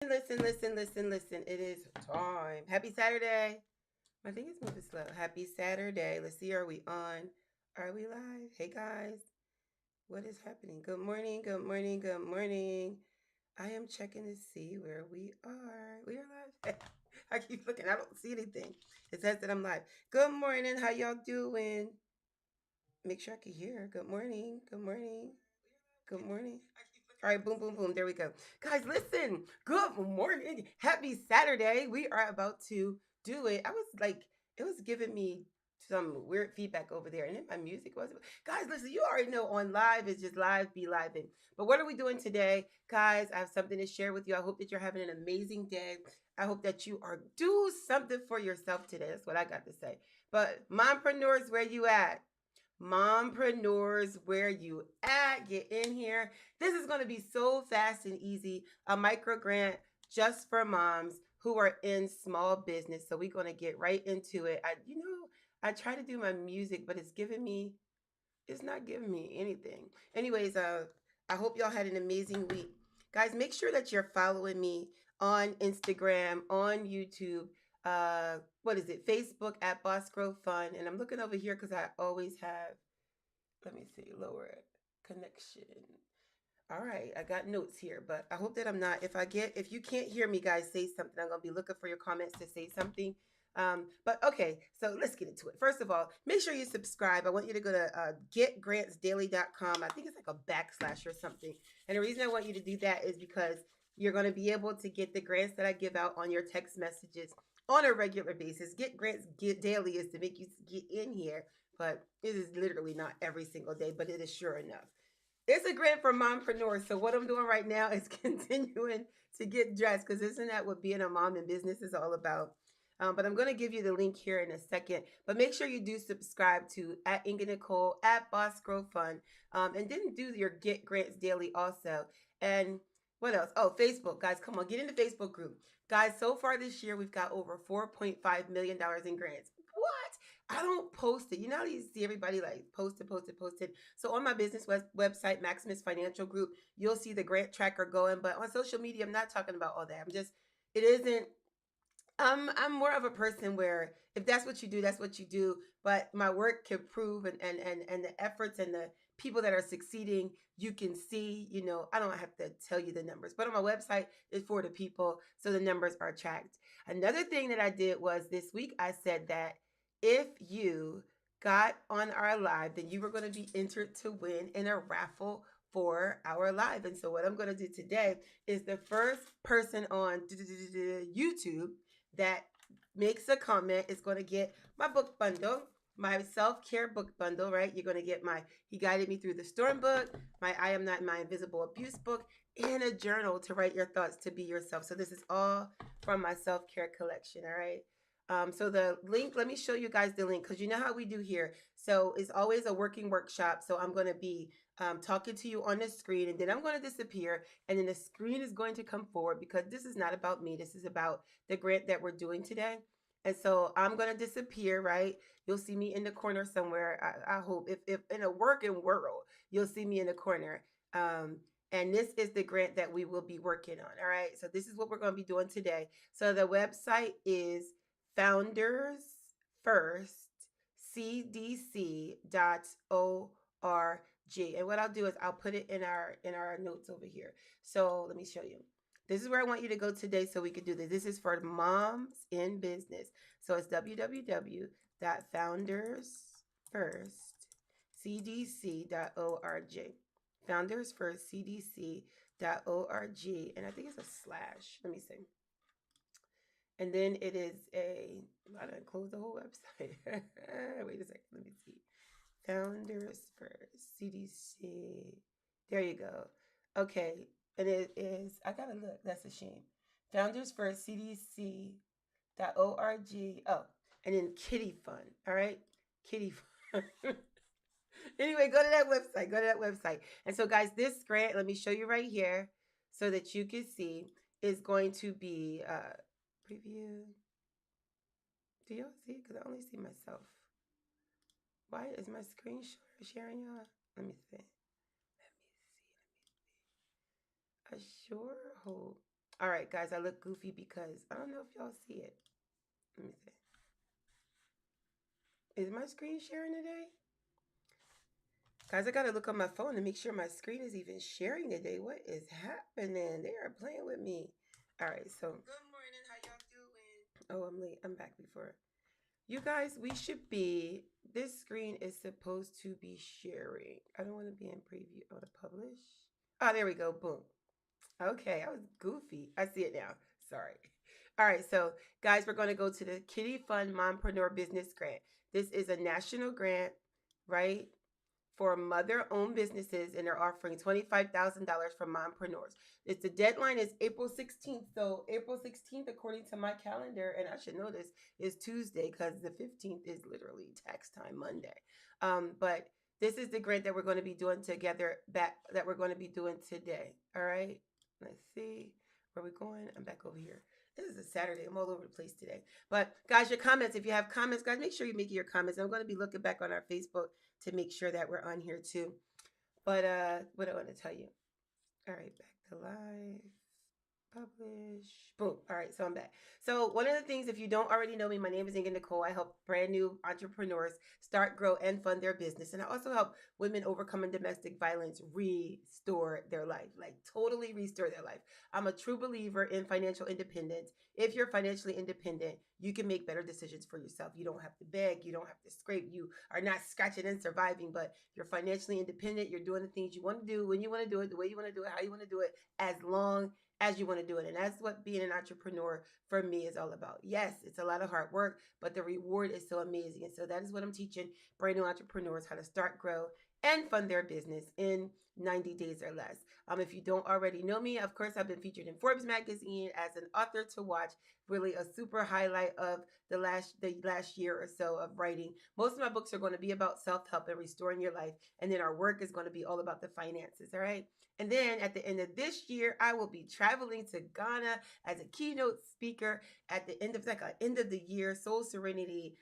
Listen. It is time. Happy Saturday. My thing is moving slow. Happy Saturday. Let's see, are we on? Are we live? Hey guys, what is happening? Good morning. I am checking to see where we are. We are live. I keep looking, I don't see anything. It says that I'm live. Good morning. How y'all doing? Make sure I can hear. Good morning. Good morning. Good morning. All right, boom, boom, boom. There we go. Guys, listen. Good morning. Happy Saturday. We are about to do it. I was like, it was giving me some weird feedback over there. And then my music was. Guys, listen, you already know on live is just live, be live. But what are we doing today? Guys, I have something to share with you. I hope that you're having an amazing day. I hope that you are do something for yourself today. That's what I got to say. But mompreneurs, where you at? Mompreneurs, where you at? Get in here. This is going to be so fast and easy. A micro grant just for moms who are in small business. So we're going to get right into it. I try to do my music, but it's not giving me anything. Anyways, I hope y'all had an amazing week. Guys, make sure that you're following me on Instagram, on YouTube, what is it? Facebook at Boss Grow Fun. And I'm looking over here because I always have, let me see, lower connection. All right, I got notes here, but I hope that I'm not. If you can't hear me, guys, say something. I'm gonna be looking for your comments to say something. But okay, so let's get into it. First of all, make sure you subscribe. I want you to go to getgrantsdaily.com. I think it's like a backslash or something. And the reason I want you to do that is because you're going to be able to get the grants that I give out on your text messages on a regular basis. Get Grants Get Daily is to make you get in here, but it is literally not every single day, but it is sure enough. It's a grant for mompreneurs. So what I'm doing right now is continuing to get dressed because isn't that what being a mom in business is all about? But I'm going to give you the link here in a second. But make sure you do subscribe to at Inga Nicole, at Boss Grow Fun, and then do your Get Grants Daily also. And what else? Oh, Facebook. Guys, come on, get in the Facebook group. Guys, so far this year, we've got over $4.5 million in grants. What? I don't post it. You know how you see everybody like post it. So on my business website, Maximus Financial Group, you'll see the grant tracker going. But on social media, I'm not talking about all that. It isn't. I'm more of a person where if that's what you do, that's what you do. But my work can prove and the efforts and the people that are succeeding, you can see, I don't have to tell you the numbers. But on my website, it's for the people. So the numbers are tracked. Another thing that I did was this week, I said that if you got on our live, then you were going to be entered to win in a raffle for our live. And so what I'm going to do today is the first person on YouTube that makes a comment is going to get my book bundle, my self-care book bundle, right? You're going to get my He Guided Me Through the Storm book, my I Am Not My Invisible Abuse book, and a journal to write your thoughts to be yourself. So this is all from my self-care collection, all right? So the link, let me show you guys the link because you know how we do here. So it's always a working workshop. So I'm going to be talking to you on the screen and then I'm going to disappear and then the screen is going to come forward because this is not about me. This is about the grant that we're doing today. And so I'm going to disappear, right? You'll see me in the corner somewhere. I hope if in a working world, you'll see me in the corner. And this is the grant that we will be working on. All right. So this is what we're going to be doing today. So the website is Founders First CDC.org. And what I'll do is I'll put it in our notes over here. So let me show you. This is where I want you to go today so we can do this. This is for moms in business. So it's www.foundersfirstcdc.org. Foundersfirstcdc.org. And I think it's a slash. Let me see. And then it is I didn't close the whole website. Wait a second. Let me see. Founders First CDC. There you go. Okay. And it is, I gotta look. That's a shame. Founders First CDC.org. Oh, and then Kitty Fun. All right. Kitty Fun. Anyway, go to that website. Go to that website. And so, guys, this grant, let me show you right here so that you can see, is going to be preview. Do y'all see it? Because I only see myself. Why is my screen sharing y'all? Let me see. I sure hope. All right, guys, I look goofy because I don't know if y'all see it. Let me see. Is my screen sharing today? Guys, I gotta look on my phone to make sure my screen is even sharing today. What is happening? They are playing with me. All right, so good morning. How y'all doing? Oh, I'm late. I'm back before. You guys, we should be. This screen is supposed to be sharing. I don't want to be in preview. Oh, to publish. Oh, there we go. Boom. Okay, I was goofy. I see it now. Sorry. All right, so guys, we're going to go to the Kitty Fund Mompreneur Business Grant. This is a national grant, right? For mother-owned businesses, and they're offering $25,000 for mompreneurs. It's the deadline is April 16th. So April 16th, according to my calendar, and I should know this, is Tuesday because the 15th is literally tax time Monday. But this is the grant that we're going to be doing together that we're going to be doing today. All right. Let's see. Where are we going? I'm back over here. This is a Saturday. I'm all over the place today. But guys, your comments, if you have comments, guys, make sure you make your comments. I'm going to be looking back on our Facebook to make sure that we're on here too. But what do I want to tell you? All right, back to live. Publish. Boom. All right, so I'm back. So one of the things, if you don't already know me, my name is Inga Nicole. I help brand new entrepreneurs start, grow, and fund their business. And I also help women overcoming domestic violence restore their life, like totally restore their life. I'm a true believer in financial independence. If you're financially independent, you can make better decisions for yourself. You don't have to beg. You don't have to scrape. You are not scratching and surviving, but you're financially independent. You're doing the things you want to do when you want to do it, the way you want to do it, how you want to do it, as long as you want to do it. And that's what being an entrepreneur for me is all about. Yes, it's a lot of hard work, but the reward is so amazing. And so that is what I'm teaching brand new entrepreneurs how to start, grow, and fund their business in 90 days or less. If you don't already know me, of course, I've been featured in Forbes magazine as an author to watch. Really, a super highlight of the last year or so of writing. Most of my books are going to be about self help and restoring your life, and then our work is going to be all about the finances. All right. And then at the end of this year, I will be traveling to Ghana as a keynote speaker at the end of end of the year Soul Serenity.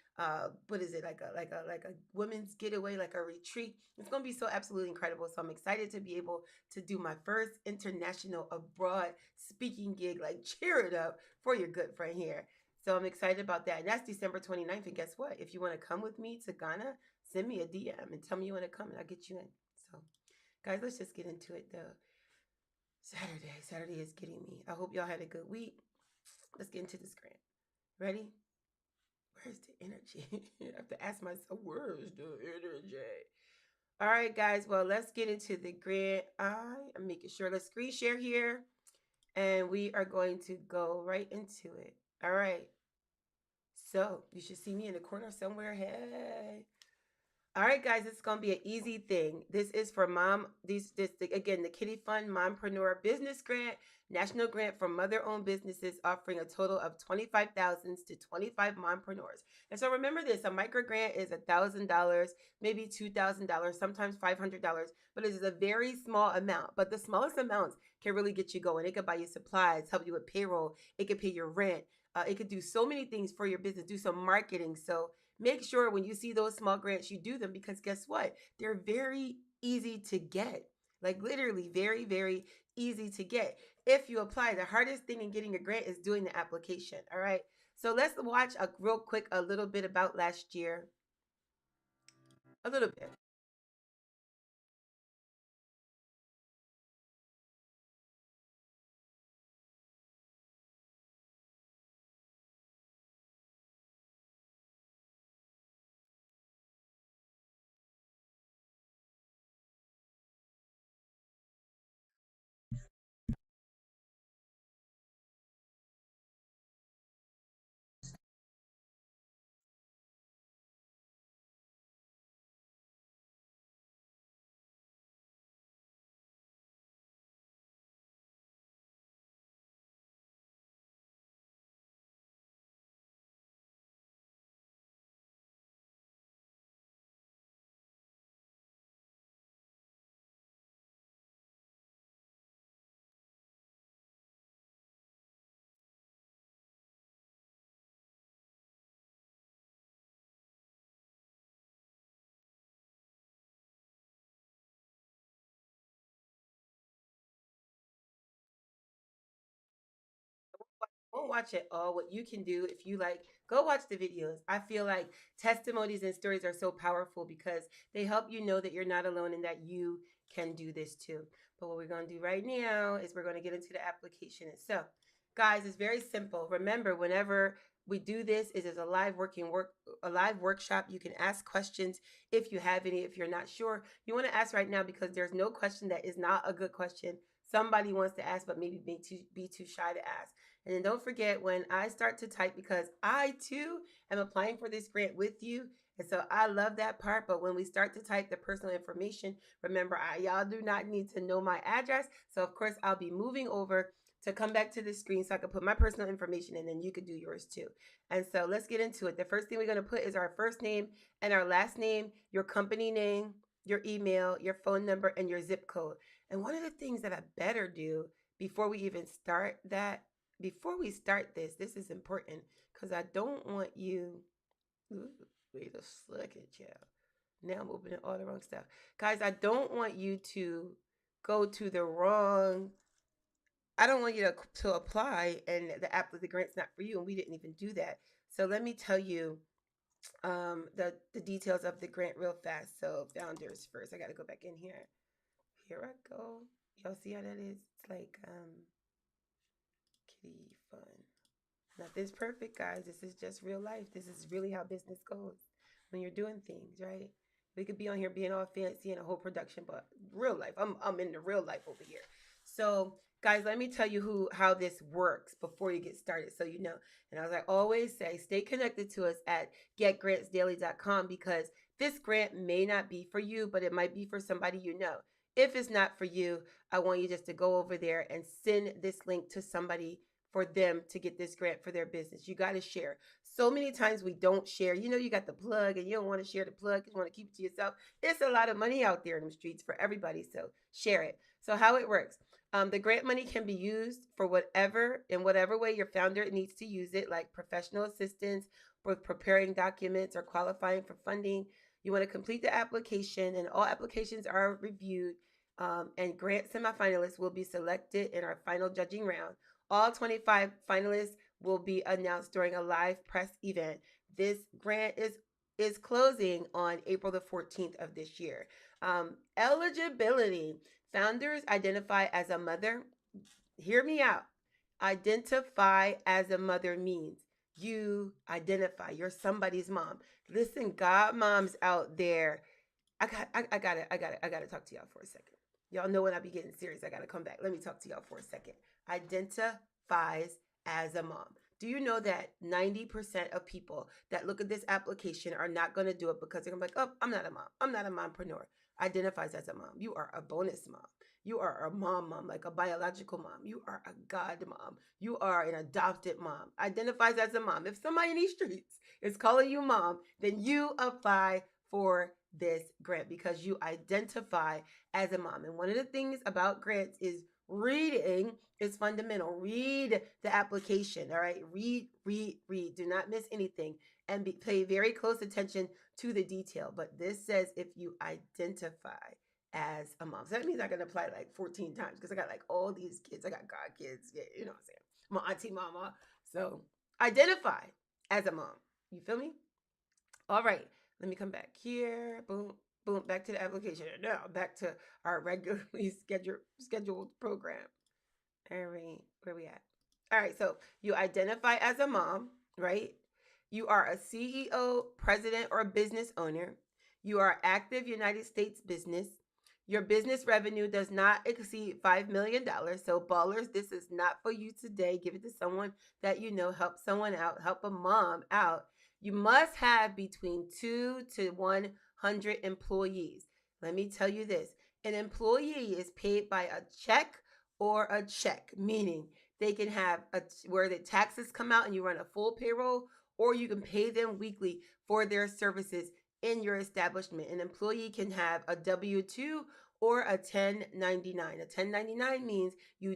What is it, like a women's getaway, like a retreat? It's gonna be so absolutely incredible. So I'm excited to be able to do my first international abroad speaking gig. Like cheer it up for your good friend here. So I'm excited about that. And that's December 29th. And guess what? If you want to come with me to Ghana, send me a DM and tell me you want to come and I'll get you in. So guys, let's just get into it though. Saturday is getting me. I hope y'all had a good week. Let's get into this grant. Ready? Where's the energy? I have to ask myself, where's the energy? All right, guys. Well, let's get into the grant. I'm making sure. Let's screen share here. And we are going to go right into it. All right. So you should see me in the corner somewhere. Hey. All right, guys, it's gonna be an easy thing. This is for mom. Again, the Kitty Fund Mompreneur Business Grant, national grant for mother-owned businesses, offering a total of 25,000 to 25 mompreneurs. And so remember this: a micro grant is $1,000, maybe $2,000, sometimes $500, but it is a very small amount. But the smallest amounts can really get you going. It could buy you supplies, help you with payroll. It could pay your rent. It could do so many things for your business. Do some marketing. So make sure when you see those small grants, you do them because guess what? They're very easy to get. Like literally very, very easy to get. If you apply, the hardest thing in getting a grant is doing the application. All right. So let's watch real quick a little bit about last year. A little bit. don't watch it all, what you can do, if you like, go watch the videos. I feel like testimonies and stories are so powerful because they help you know that you're not alone and that you can do this too. But what we're going to do right now is we're going to get into the application itself. Guys, it's very simple. Remember, whenever we do this, it is a live workshop. You can ask questions if you have any. If you're not sure, you want to ask right now because there's no question that is not a good question. Somebody wants to ask, but maybe be too shy to ask. And then don't forget when I start to type, because I too am applying for this grant with you. And so I love that part. But when we start to type the personal information, remember, y'all do not need to know my address. So of course, I'll be moving over to come back to the screen so I can put my personal information in, and you could do yours too. And so let's get into it. The first thing we're going to put is our first name and our last name, your company name, your email, your phone number, and your zip code. And one of the things that I better do before we even start this is important because I don't want you. Ooh, wait a second, child. Now I'm opening all the wrong stuff. Guys, I don't want you to go to the wrong. I don't want you to apply and the grant's not for you, and we didn't even do that. So let me tell you the details of the grant real fast. So founders first. I got to go back in here. Here I go. Y'all see how that is? It's like kitty fun. Nothing's perfect, guys. This is just real life. This is really how business goes when you're doing things, right? We could be on here being all fancy and a whole production, but real life. I'm in the real life over here. So, guys, let me tell you how this works before you get started, so you know. And as I always say, stay connected to us at getgrantsdaily.com because this grant may not be for you, but it might be for somebody you know. If it's not for you, I want you just to go over there and send this link to somebody for them to get this grant for their business. You got to share. So many times we don't share. You know, you got the plug and you don't want to share the plug. You want to keep it to yourself. It's a lot of money out there in the streets for everybody. So share it. So how it works. The grant money can be used for in whatever way your founder needs to use it, like professional assistance with preparing documents or qualifying for funding. You want to complete the application, and all applications are reviewed, and grant semi-finalists will be selected in our final judging round. All 25 finalists will be announced during a live press event. This grant is closing on April the 14th of this year. Eligibility. Founders identify as a mother. Hear me out. Identify as a mother means you identify. You're somebody's mom. Listen, God moms out there. I gotta talk to y'all for a second. Y'all know when I be getting serious, I gotta come back. Let me talk to y'all for a second. Identifies as a mom. Do you know that 90% of people that look at this application are not going to do it because they're going to be like, oh, I'm not a mom. I'm not a mompreneur. Identifies as a mom. You are a bonus mom. You are a mom, like a biological mom. You are a God mom. You are an adopted mom. Identifies as a mom. If somebody in these streets is calling you mom, then you apply for this grant because you identify as a mom. And one of the things about grants is reading is fundamental. Read the application, all right? Read. Do not miss anything and pay very close attention to the detail. But this says if you identify as a mom. So that means I can apply like 14 times because I got like all these kids. I got God kids. Yeah, you know what I'm saying? My auntie mama. So identify as a mom. You feel me? All right. Let me come back here. Boom. Boom, back to the application. Now back to our regularly scheduled program. All right, where we at? All right, so you identify as a mom, right? You are a CEO, president, or business owner. You are active United States business. Your business revenue does not exceed $5 million. So ballers, this is not for you today. Give it to someone that you know. Help someone out. Help a mom out. You must have between 2 to 100 employees. Let me tell you this. An employee is paid by a check or a check, meaning they can have where the taxes come out and you run a full payroll, or you can pay them weekly for their services in your establishment. An employee can have a W-2 or a 1099. A 1099 means you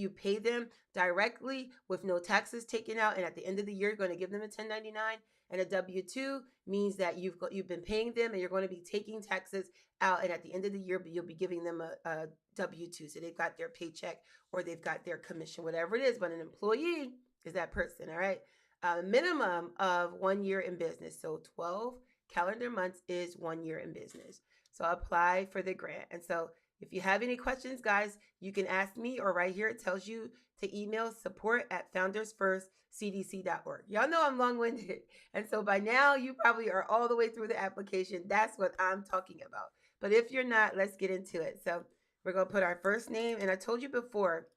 pay them directly with no taxes taken out, and at the end of the year, you're going to give them a 1099. And a W-2 means that you've been paying them and you're going to be taking taxes out, and at the end of the year, you'll be giving them a W-2. So they've got their paycheck or they've got their commission, whatever it is. But an employee is that person. All right. A minimum of 1 year in business. So 12 calendar months is 1 year in business. So apply for the grant. And so if you have any questions, guys, you can ask me, or right here it tells you to email support@foundersfirstcdc.org. Y'all know I'm long-winded. And so by now you probably are all the way through the application. That's what I'm talking about. But if you're not, let's get into it. So we're going to put our first name. And I told you before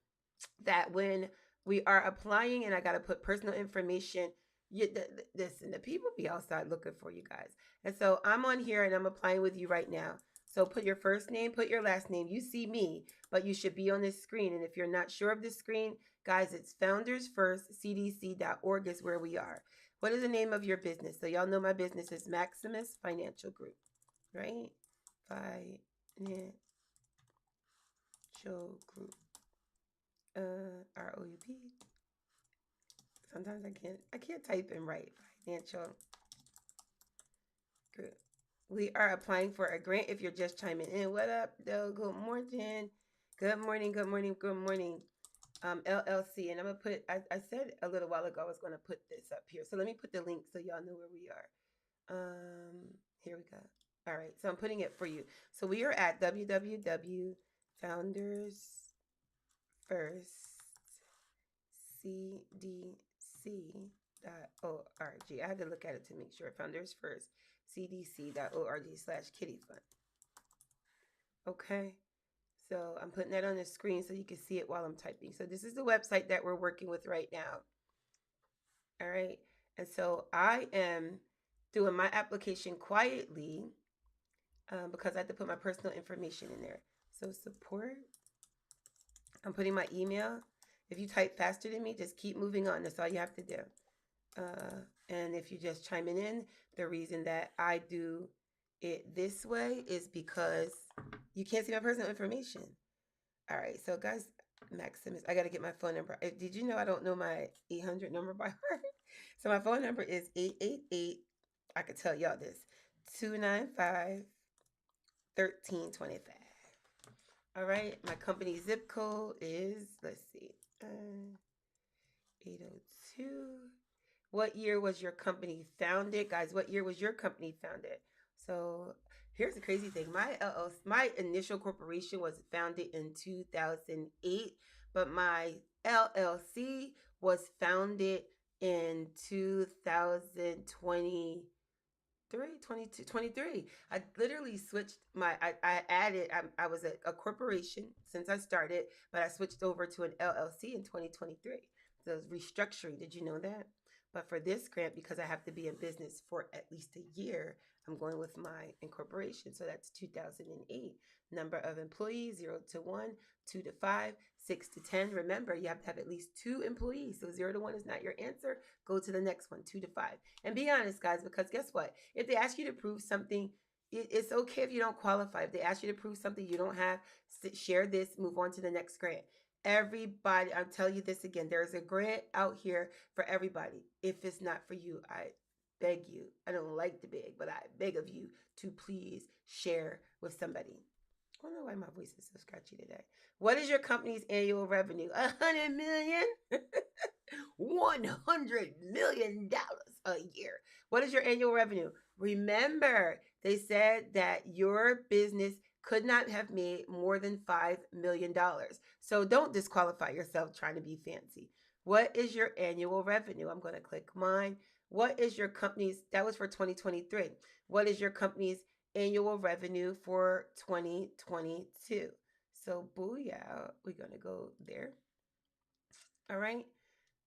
that when we are applying and I got to put personal information, listen, the people be outside looking for you guys. And so I'm on here and I'm applying with you right now. So put your first name, put your last name. You see me, but you should be on this screen. And if you're not sure of this screen, guys, it's foundersfirstcdc.org is where we are. What is the name of your business? So y'all know my business is Maximus Financial Group, right? Financial Group. ROUP. Sometimes I can't type and write. Financial Group. We are applying for a grant. If you're just chiming in, what up, though? Good morning. Good morning. Good morning. Good morning. LLC, and I'm gonna put. I said a little while ago I was gonna put this up here. So let me put the link so y'all know where we are. Here we go. All right. So I'm putting it for you. So we are at www.foundersfirstcdc.org. I had to look at it to make sure. foundersfirstcdc.org/kitty fund. Okay. So I'm putting that on the screen so you can see it while I'm typing. So this is the website that we're working with right now. All right. And so I am doing my application quietly because I have to put my personal information in there. So support. I'm putting my email. If you type faster than me, just keep moving on. That's all you have to do. And if you're just chiming in, the reason that I do it this way is because you can't see my personal information. All right. So guys, Maximus, I got to get my phone number. Did you know I don't know my 800 number by heart? So my phone number is 888. I could tell y'all this. 295-1325. All right. My company zip code is, let's see, 802. What year was your company founded? Guys, what year was your company founded? So here's the crazy thing. My initial corporation was founded in 2008, but my LLC was founded in 2023. I literally switched I added, I was a corporation since I started, but I switched over to an LLC in 2023. So it was restructuring. Did you know that? But for this grant, because I have to be in business for at least a year, I'm going with my incorporation. So that's 2008. Number of employees, 0 to 1, 2 to 5, 6 to 10. Remember, you have to have at least 2 employees. So 0 to 1 is not your answer. Go to the next one, 2 to 5. And be honest, guys, because guess what? If they ask you to prove something, it's okay if you don't qualify. If they ask you to prove something you don't have, share this, move on to the next grant. Everybody, I'll tell you this again, there's a grant out here for everybody. If it's not for you, I beg you. I don't like to beg, but I beg of you to please share with somebody. I don't know why my voice is so scratchy today. What is your company's annual revenue? $100 million? $100 million a year. What is your annual revenue? Remember, they said that your business could not have made more than $5 million. So don't disqualify yourself trying to be fancy. What is your annual revenue? I'm going to click mine. What is your company's, that was for 2023. What is your company's annual revenue for 2022? So booyah, we're going to go there. All right.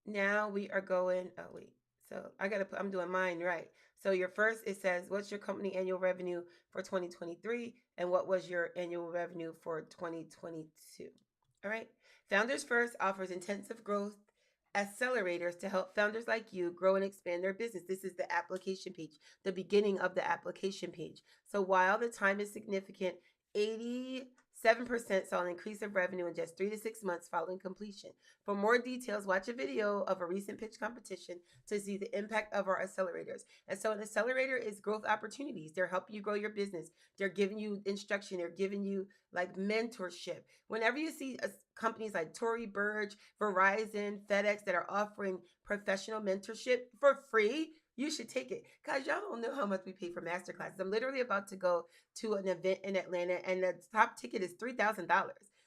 Now we are going, oh wait. So I'm doing mine right. So your first, it says, what's your company annual revenue for 2023? And what was your annual revenue for 2022? All right. Founders First offers intensive growth accelerators to help founders like you grow and expand their business. This is the application page, the beginning of the application page. So while the time is significant, 87% 7% saw an increase of revenue in just 3 to 6 months following completion. For more details, watch a video of a recent pitch competition to see the impact of our accelerators. And so an accelerator is growth opportunities. They're helping you grow your business. They're giving you instruction. They're giving you like mentorship. Whenever you see companies like Tory Burch, Verizon, FedEx that are offering professional mentorship for free, you should take it. Guys, y'all don't know how much we pay for masterclasses. I'm literally about to go to an event in Atlanta, and the top ticket is $3,000.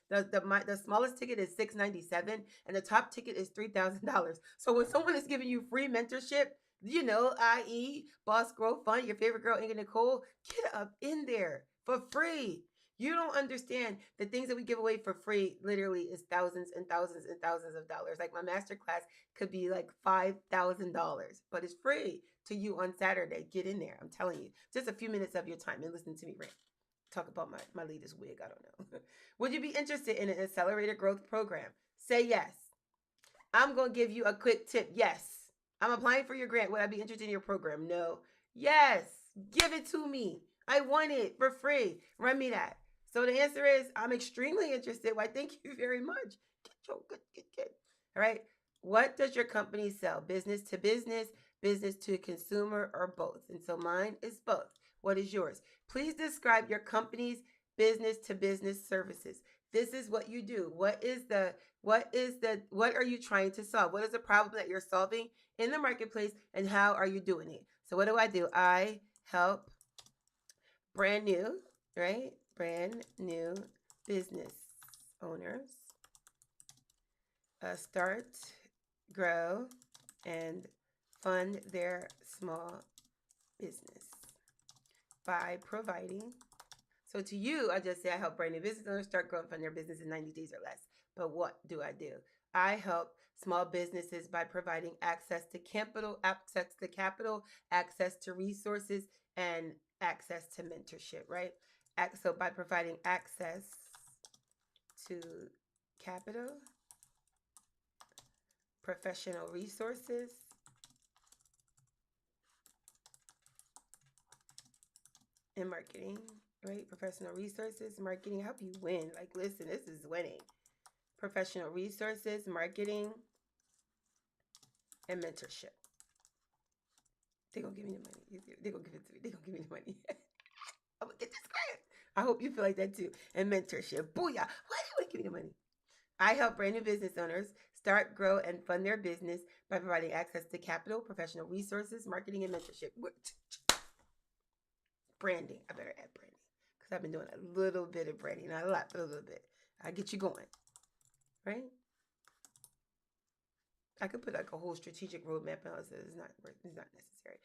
The smallest ticket is $697, and the top ticket is $3,000. So when someone is giving you free mentorship, i.e., Boss Growth Fund, your favorite girl, Ingrid Nicole, get up in there for free. You don't understand the things that we give away for free literally is thousands and thousands and thousands of dollars. Like my master class could be like $5,000, but it's free to you on Saturday. Get in there. I'm telling you, just a few minutes of your time and listen to me rant. Talk about my latest wig. I don't know. Would you be interested in an accelerated growth program? Say yes. I'm going to give you a quick tip. Yes. I'm applying for your grant. Would I be interested in your program? No. Yes. Give it to me. I want it for free. Run me that. So the answer is I'm extremely interested. Why, thank you very much. Get. All right. What does your company sell? Business to business to consumer, or both? And so mine is both. What is yours? Please describe your company's business to business services. This is what you do. What are you trying to solve? What is the problem that you're solving in the marketplace, and how are you doing it? So what do? I help brand new business owners start, grow, and fund their small business by providing. So to you, I just say I help brand new business owners start, grow, and fund their business in 90 days or less. But what do? I help small businesses by providing access to capital, access to resources, and access to mentorship, right? So by providing access to capital, professional resources, and marketing, right? Professional resources, marketing, help you win. Like, listen, this is winning. Professional resources, marketing, and mentorship. They're going to give me the money. They're going to give it to me. They're going to give me the money. I'm going to get this grant. I hope you feel like that too. And mentorship. Booyah. Why do you want to give me the money? I help brand new business owners start, grow, and fund their business by providing access to capital, professional resources, marketing, and mentorship. Branding. I better add branding because I've been doing a little bit of branding. Not a lot, but a little bit. I get you going. Right? I could put like a whole strategic roadmap on it. It's not necessary.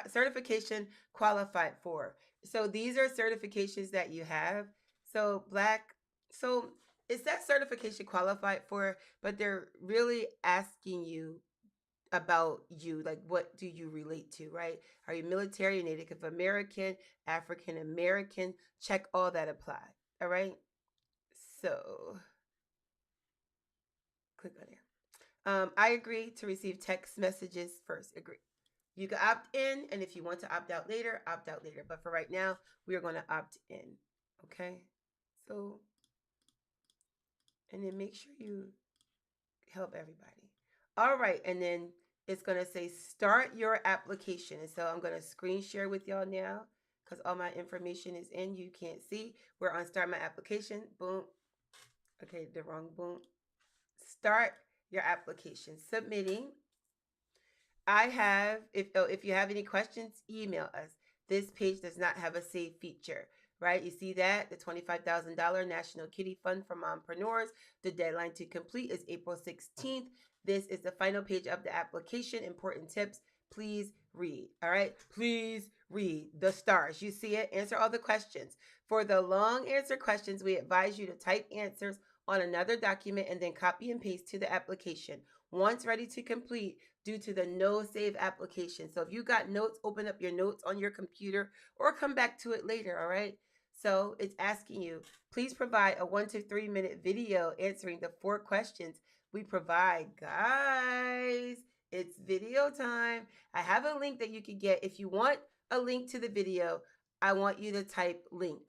Certification qualified for. So these are certifications that you have. So it's that certification qualified for, but they're really asking you about you, like what do you relate to, right? Are you military, Native American, African American? Check all that apply. All right. So click on here. I agree to receive text messages first. Agree. You can opt in, and if you want to opt out later, opt out later. But for right now, we are going to opt in. Okay. So, and then make sure you help everybody. All right. And then it's going to say start your application. And so I'm going to screen share with y'all now because all my information is in. You can't see. We're on start my application. Boom. Okay, the wrong boom. Start your application. Submitting. If you have any questions, email us. This page does not have a save feature, right? You see that? The $25,000 National Kitty Fund for Momprenuers. The deadline to complete is April 16th. This is the final page of the application. Important tips. Please read. All right? Please read the stars. You see it? Answer all the questions. For the long answer questions, we advise you to type answers on another document and then copy and paste to the application. Once ready to complete, due to the no save application. So if you got notes, open up your notes on your computer or come back to it later, all right? So it's asking you, please provide a 1 to 3 minute video answering the 4 questions we provide. Guys, it's video time. I have a link that you can get. If you want a link to the video, I want you to type link.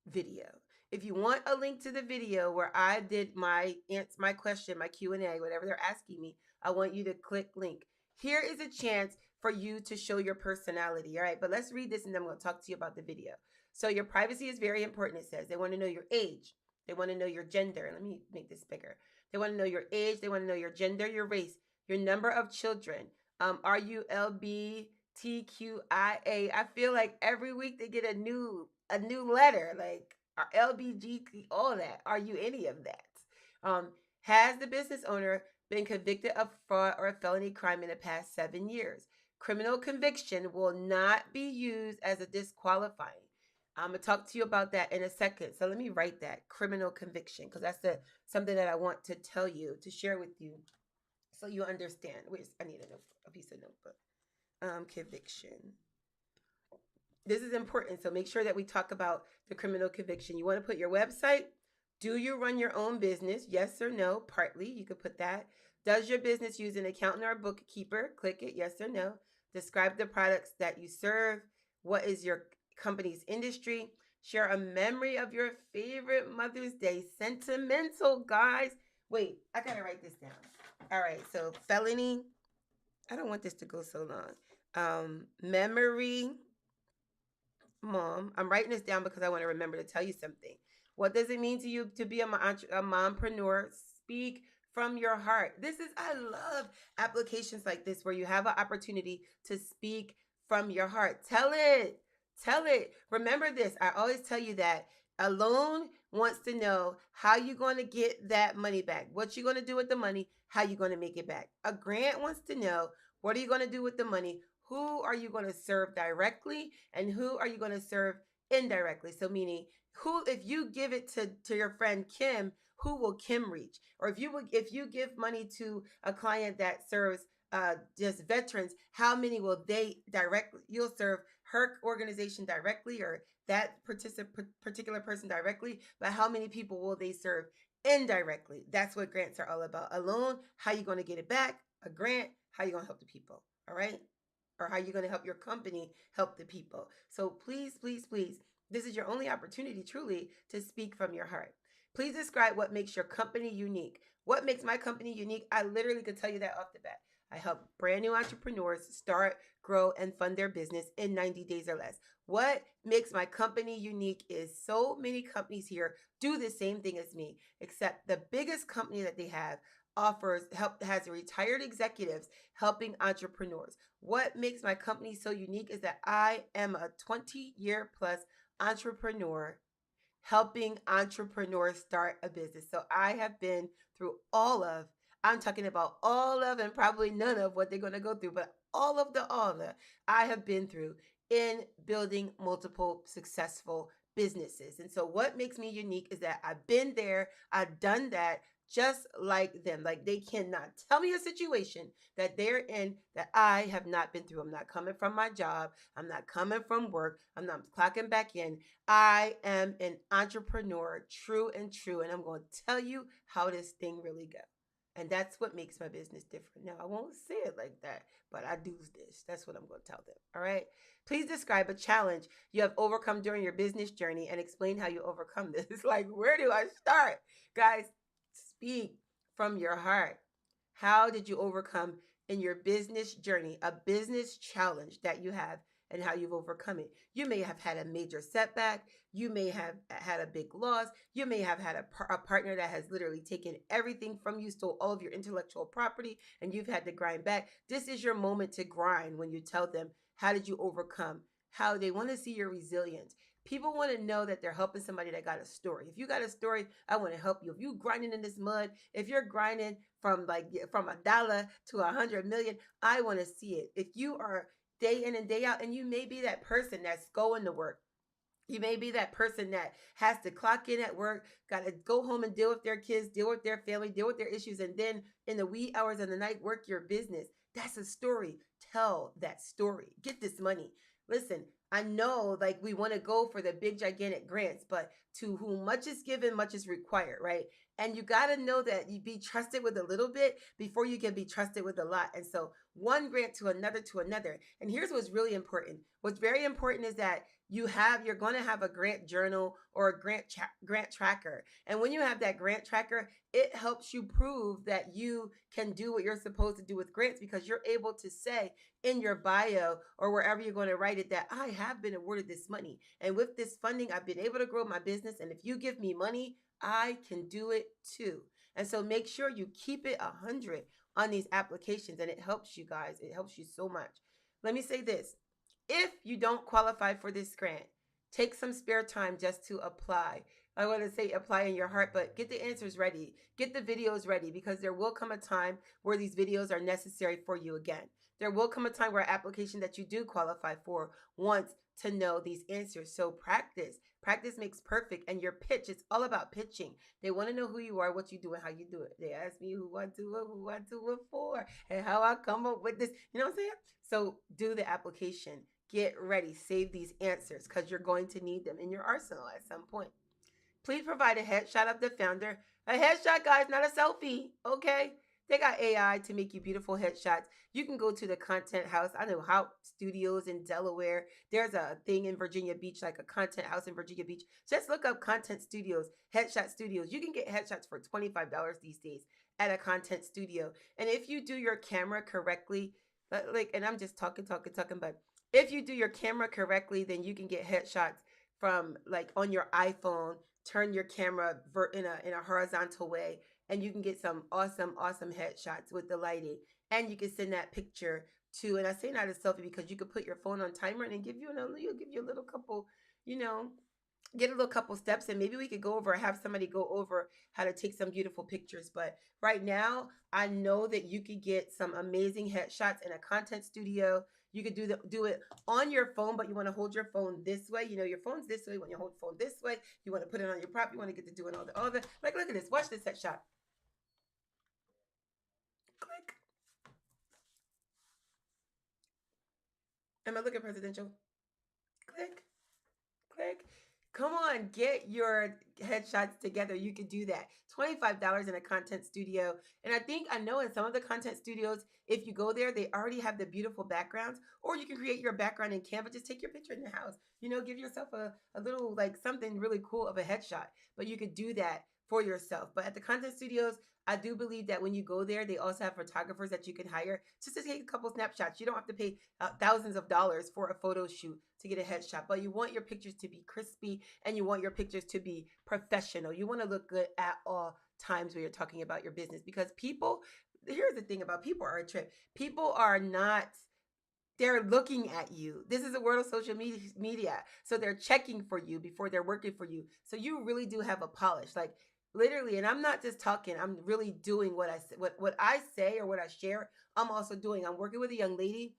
video. If you want a link to the video where I did my question, my Q&A, whatever they're asking me, I want you to click link. Here is a chance for you to show your personality. All right, but let's read this and then I'm going to talk to you about the video. So your privacy is very important, it says. They want to know your age. They want to know your gender. Let me make this bigger. They want to know your age. They want to know your gender, your race, your number of children. Are you LBTQIA? I feel like every week they get a new letter, like LBGT, all that. Are you any of that? Has the business owner been convicted of fraud or a felony crime in the past 7 years? Criminal conviction will not be used as a disqualifying. I'm gonna talk to you about that in a second. So let me write that criminal conviction because that's something that I want to tell you, to share with you, so you understand. Wait, I need a piece of notebook. Conviction. This is important, so make sure that we talk about the criminal conviction. You want to put your website. Do you run your own business? Yes or no? Partly, you could put that. Does your business use an accountant or a bookkeeper? Click it, yes or no. Describe the products that you serve. What is your company's industry? Share a memory of your favorite Mother's Day. Sentimental, guys. Wait, I gotta write this down. All right, so felony. I don't want this to go so long. Memory. Mom, I'm writing this down because I want to remember to tell you something. What does it mean to you to be a mompreneur? Speak from your heart. I love applications like this where you have an opportunity to speak from your heart. Tell it. Tell it. Remember this. I always tell you that a loan wants to know how you're going to get that money back, what you're going to do with the money, how you're going to make it back. A grant wants to know what are you going to do with the money, who are you going to serve directly, and who are you going to serve indirectly. So meaning, who, if you give it to your friend Kim, who will Kim reach? Or if you give money to a client that serves just veterans, how many will they directly? You'll serve her organization directly, or that particular person directly, but how many people will they serve indirectly? That's what grants are all about. A loan, how you going to get it back? A grant, how you going to help the people? All right, or how you're going to help your company help the people. So please, please, please, this is your only opportunity truly to speak from your heart. Please describe what makes your company unique. What makes my company unique? I literally could tell you that off the bat. I help brand new entrepreneurs start, grow, and fund their business in 90 days or less. What makes my company unique is so many companies here do the same thing as me, except the biggest company that they have has retired executives helping entrepreneurs. What makes my company so unique is that I am a 20-year plus entrepreneur helping entrepreneurs start a business. So I have been through I'm talking about all of, and probably none of what they're going to go through, but all of the I have been through in building multiple successful businesses. And so what makes me unique is that I've been there, I've done that, just like them. Like, they cannot tell me a situation that they're in that I have not been through. I'm not coming from my job. I'm not coming from work. I'm not clocking back in. I am an entrepreneur, true and true. And I'm going to tell you how this thing really goes. And that's what makes my business different. Now, I won't say it like that, but I do this. That's what I'm going to tell them. All right. Please describe a challenge you have overcome during your business journey and explain how you overcome this. Like, where do I start? Guys, speak from your heart. How did you overcome in your business journey a business challenge that you have, and how you've overcome it? You may have had a major setback. You may have had a big loss. You may have had a partner that has literally taken everything from you, stole all of your intellectual property, and you've had to grind back. This is your moment to grind when you tell them, how did you overcome? How they want to see your resilience. People want to know that they're helping somebody that got a story. If you got a story, I want to help you. If you grinding in this mud, if you're grinding from $1 to 100 million, I want to see it. If you are day in and day out, and you may be that person that's going to work. You may be that person that has to clock in at work, got to go home and deal with their kids, deal with their family, deal with their issues, and then in the wee hours of the night, work your business. That's a story. Tell that story. Get this money. Listen, I know like we want to go for the big, gigantic grants, but to whom much is given, much is required, right? And you got to know that you be trusted with a little bit before you can be trusted with a lot. And so one grant to another to another. And here's what's really important. What's very important is that you're going to have a grant journal or a grant tracker. And when you have that grant tracker, it helps you prove that you can do what you're supposed to do with grants, because you're able to say in your bio or wherever you're going to write it that I have been awarded this money. And with this funding, I've been able to grow my business. And if you give me money, I can do it too. And so make sure you keep it 100 on these applications, and it helps you guys. It helps you so much. Let me say this. If you don't qualify for this grant, take some spare time just to apply. I want to say apply in your heart, but get the answers ready. Get the videos ready, because there will come a time where these videos are necessary for you again. There will come a time where application that you do qualify for wants to know these answers. So practice. Practice makes perfect. And your pitch, it's all about pitching. They want to know who you are, what you do, and how you do it. They ask me who I do it for, and how I come up with this. You know what I'm saying? So do the application. Get ready. Save these answers, because you're going to need them in your arsenal at some point. Please provide a headshot of the founder. A headshot, guys, not a selfie. Okay? They got AI to make you beautiful headshots. You can go to the Content House. I know how studios in Delaware. There's a thing in Virginia Beach, like a Content House in Virginia Beach. Just look up Content Studios, Headshot Studios. You can get headshots for $25 these days at a content studio. And if you do your camera correctly, and I'm just talking, but if you do your camera correctly, then you can get headshots from like on your iPhone. Turn your camera in a horizontal way, and you can get some awesome headshots with the lighting. And you can send that picture to, and I say not a selfie because you could put your phone on timer and it'll give you a little couple, you know, get a little couple steps, and maybe we could go over, have somebody go over how to take some beautiful pictures. But right now, I know that you could get some amazing headshots in a content studio. You could do it on your phone, but you want to hold your phone this way. You know, your phone's this way. When you hold the phone this way, you want to put it on your prop. You want to get to doing all the other. Like, look at this. Watch this headshot. Click. Am I looking presidential? Click. Click. Come on, get your headshots together. You can do that. $25 in a content studio. And I know in some of the content studios, if you go there, they already have the beautiful backgrounds, or you can create your background in Canva. Just take your picture in the house. You know, give yourself a little, like, something really cool of a headshot. But you could do that for yourself. But at the content studios, I do believe that when you go there, they also have photographers that you can hire just to take a couple snapshots. You don't have to pay thousands of dollars for a photo shoot to get a headshot, but you want your pictures to be crispy, and you want your pictures to be professional. You want to look good at all times when you're talking about your business, because here's the thing about people are a trip. People are not, they're looking at you. This is a world of social media. So they're checking for you before they're working for you. So you really do have a polish. Like, literally, and I'm not just talking, I'm really doing what I say or what I share. I'm also doing. I'm working with a young lady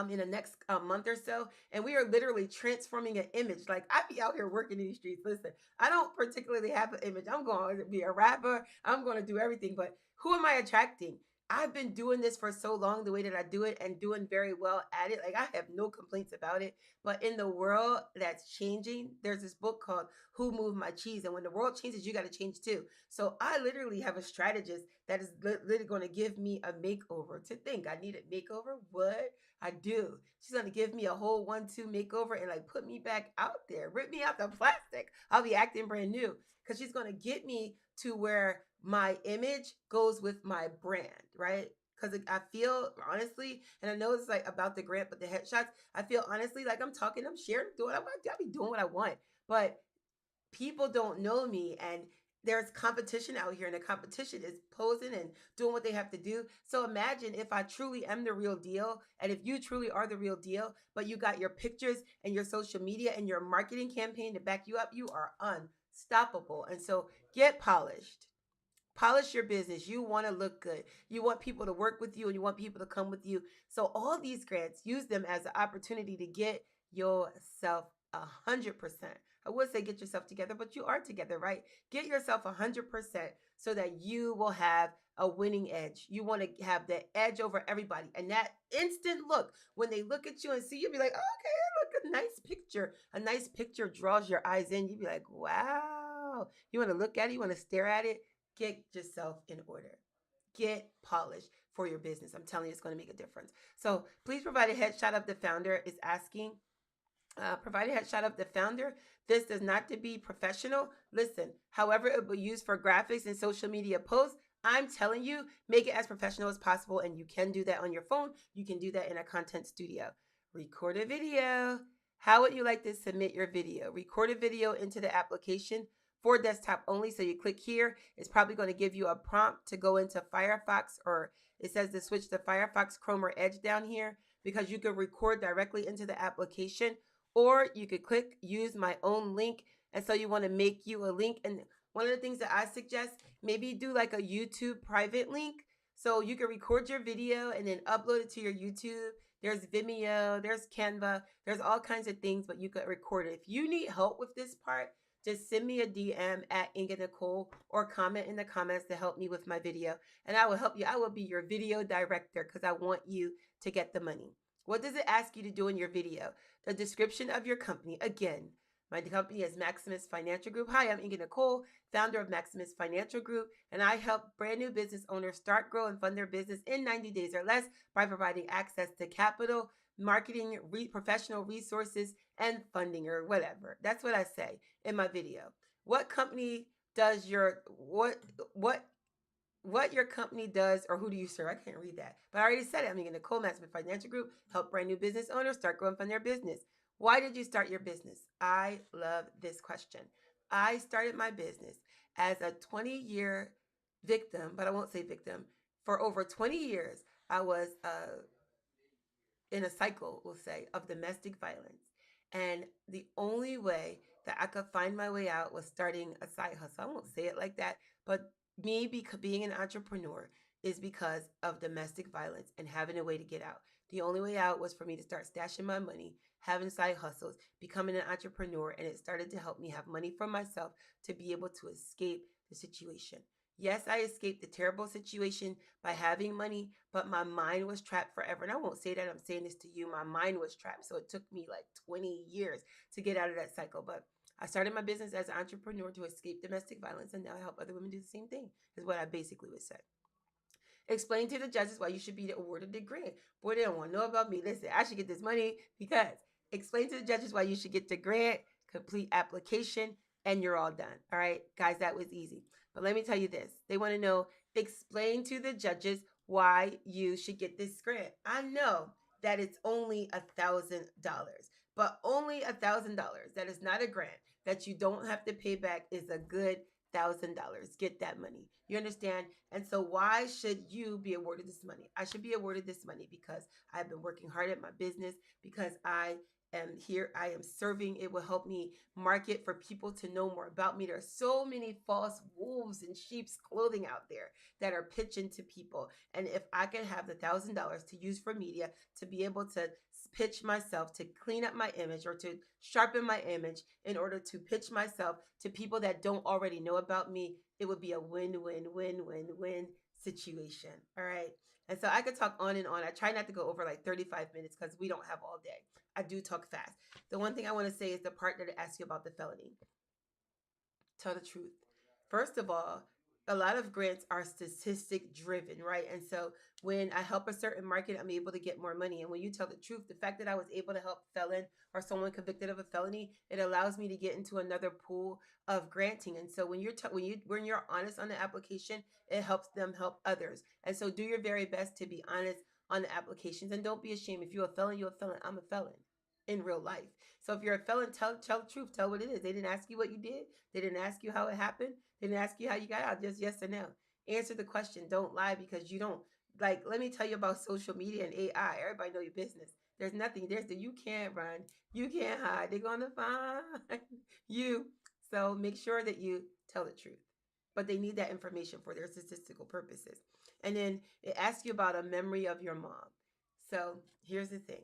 in the next month or so, and we are literally transforming an image. Like, I be out here working in these streets. Listen, I don't particularly have an image. I'm going to be a rapper. I'm going to do everything. But who am I attracting? I've been doing this for so long, the way that I do it, and doing very well at it. Like, I have no complaints about it. But in the world that's changing, there's this book called Who Moved My Cheese? And when the world changes, you got to change too. So I literally have a strategist that is literally going to give me a makeover. To think I need a makeover? What? I do. She's going to give me a whole 1-2 makeover and like put me back out there, rip me out the plastic. I'll be acting brand new, because she's going to get me to where my image goes with my brand, right? Because I feel honestly, and I know it's like about the grant, but the headshots, I feel honestly like I'm talking, I'm sharing, doing what I want. I'll be doing what I want. But people don't know me, and there's competition out here, and the competition is posing and doing what they have to do. So imagine if I truly am the real deal, and if you truly are the real deal, but you got your pictures and your social media and your marketing campaign to back you up, you are unstoppable. And so get polished. Polish your business. You want to look good. You want people to work with you, and you want people to come with you. So all these grants, use them as an opportunity to get yourself 100%. I would say get yourself together, but you are together, right? Get yourself 100% so that you will have a winning edge. You want to have the edge over everybody. And that instant look, when they look at you and see you, be like, oh, okay, look, a nice picture. A nice picture draws your eyes in. You be like, wow. You want to look at it. You want to stare at it. Get yourself in order. Get polished for your business. I'm telling you, it's going to make a difference. So please provide a headshot of the founder is asking. provided headshot of the founder. This does not to be professional. Listen, however it will be used for graphics and social media posts, I'm telling you, make it as professional as possible. And you can do that on your phone. You can do that in a content studio. Record a video. How would you like to submit your video? Record a video into the application for desktop only. So you click here. It's probably going to give you a prompt to go into Firefox, or it says to switch to Firefox, Chrome, or Edge down here, because you can record directly into the application, or you could click use my own link. And so you want to make you a link. And one of the things that I suggest, maybe do like a YouTube private link. So you can record your video and then upload it to your YouTube. There's Vimeo, there's Canva, there's all kinds of things, but you could record it. If you need help with this part, just send me a DM at Inga Nicole, or comment in the comments to help me with my video. And I will help you. I will be your video director because I want you to get the money. What does it ask you to do in your video? The description of your company. Again, my company is Maximus Financial Group. Hi, I'm Inga Nicole, founder of Maximus Financial Group, and I help brand new business owners start, grow, and fund their business in 90 days or less by providing access to capital, marketing, professional resources, and funding, or whatever. That's what I say in my video. What company does your what your company does, or who do you serve? I can't read that, but I already said it. I'm in Nicole Maximus Financial Group, help brand new business owners start, growing, fund their business. Why did you start your business? I love this question. I started my business as a 20-year victim, but I won't say victim. For over 20 years, I was in a cycle, we'll say, of domestic violence. And the only way that I could find my way out was starting a side hustle. I won't say it like that, but me being an entrepreneur is because of domestic violence and having a way to get out. The only way out was for me to start stashing my money, having side hustles, becoming an entrepreneur, and it started to help me have money for myself to be able to escape the situation. Yes, I escaped the terrible situation by having money, but my mind was trapped forever. And I won't say that I'm saying this to you. My mind was trapped. So it took me like 20 years to get out of that cycle. But I started my business as an entrepreneur to escape domestic violence, and now I help other women do the same thing, is what I basically would say. Explain to the judges why you should be awarded the grant. Boy, they don't want to know about me. Listen, I should get this money because explain to the judges why you should get the grant, complete application, and you're all done. All right, guys, that was easy. But let me tell you this. They want to know, explain to the judges why you should get this grant. I know that it's only $1,000, but only $1,000. That is not a grant that you don't have to pay back, is a good $1,000. Get that money. You understand? And so why should you be awarded this money? I should be awarded this money because I've been working hard at my business, because I am here, I am serving. It will help me market for people to know more about me. There are so many false wolves in sheep's clothing out there that are pitching to people. And if I can have the $1,000 to use for media, to be able to pitch myself, to clean up my image, or to sharpen my image in order to pitch myself to people that don't already know about me, it would be a win-win-win-win-win situation. All right. And so I could talk on and on. I try not to go over like 35 minutes because we don't have all day. I do talk fast. The one thing I want to say is the part that asks you about the felony. Tell the truth. First of all, a lot of grants are statistic driven, right? And so when I help a certain market, I'm able to get more money. And when you tell the truth, the fact that I was able to help felon or someone convicted of a felony, it allows me to get into another pool of granting. And so when you're honest on the application, it helps them help others. And so do your very best to be honest on the applications, and don't be ashamed. If you're a felon, you're a felon. I'm a felon in real life. So if you're a felon, tell the truth. Tell what it is. They didn't ask you what you did. They didn't ask you how it happened. They didn't ask you how you got out. Just yes or no. Answer the question. Don't lie, because you don't. Like, let me tell you about social media and AI. Everybody know your business. There's nothing. You can't run. You can't hide. They're going to find you. So make sure that you tell the truth. But they need that information for their statistical purposes. And then it asks you about a memory of your mom. So here's the thing.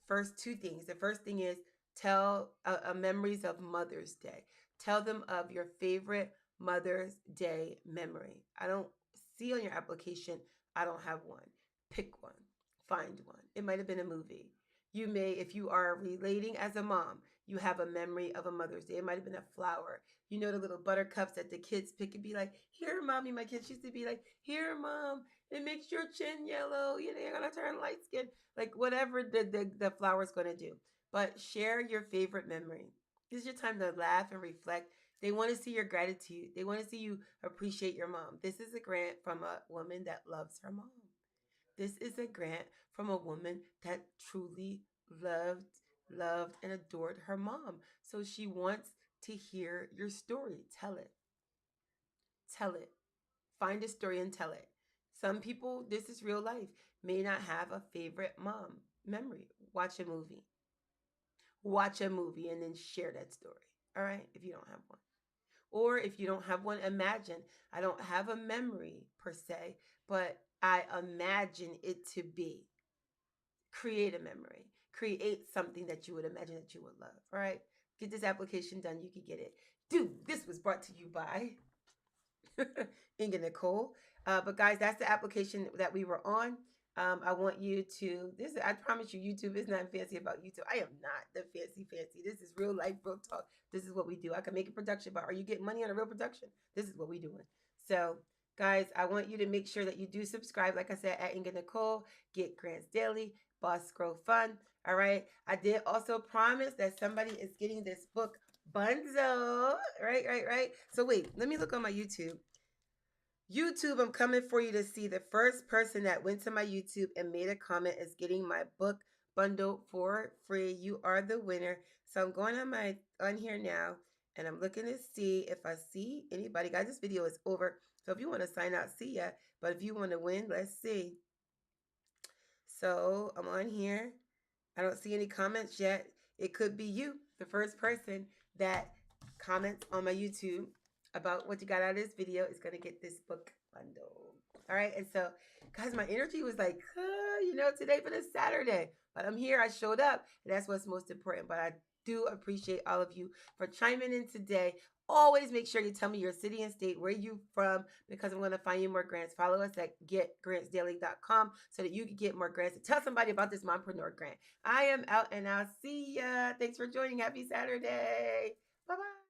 First, two things. The first thing is tell memories of Mother's Day. Tell them of your favorite Mother's Day memory. I don't see on your application, I don't have one. Pick one. Find one. It might have been a movie. You may, if you are relating as a mom, you have a memory of a Mother's Day. It might have been a flower. You know, the little buttercups that the kids pick and be like, here, mommy. My kids used to be like, here, mom. It makes your chin yellow. You know, you're going to turn light skin. Like whatever the flower's going to do. but share your favorite memory. This is your time to laugh and reflect. They want to see your gratitude. They want to see you appreciate your mom. This is a grant from a woman that loves her mom. This is a grant from a woman that truly loved, loved, and adored her mom. So she wants to hear your story. Tell it. Tell it. Find a story and tell it. Some people, this is real life, may not have a favorite mom memory. Watch a movie. Watch a movie and then share that story. All right, if you don't have one. Or if you don't have one, imagine. I don't have a memory per se, but I imagine it to be. Create a memory. Create something that you would imagine that you would love. All right, get this application done. You can get it. Dude, this was brought to you by Inga Nicole. But guys, that's the application that we were on. I want you to this. I promise you, YouTube is not fancy about YouTube. I am not the fancy. This is real life, real talk. This is what we do. I can make a production, but are you getting money on a real production? This is what we doing. So, guys, I want you to make sure that you do subscribe. Like I said, at Inga Nicole, get grants daily, Boss Grow Fun. All right. I did also promise that somebody is getting this book Bunzo. Right. So wait, let me look on my YouTube. YouTube, I'm coming for you to see the first person that went to my YouTube and made a comment is getting my book bundle for free. You are the winner. So I'm going on here now and I'm looking to see if I see anybody. Guys, this video is over. So if you want to sign out, see ya. But if you want to win, let's see. So I'm on here. I don't see any comments yet. It could be you, the first person that comments on my YouTube about what you got out of this video is going to get this book bundle. All right. And so, guys, my energy was like, today for this Saturday. But I'm here. I showed up. And that's what's most important. But I do appreciate all of you for chiming in today. Always make sure you tell me your city and state, where you from, because I'm going to find you more grants. Follow us at getgrantsdaily.com so that you can get more grants. And tell somebody about this Mompreneur grant. I am out and I'll see ya. Thanks for joining. Happy Saturday. Bye-bye.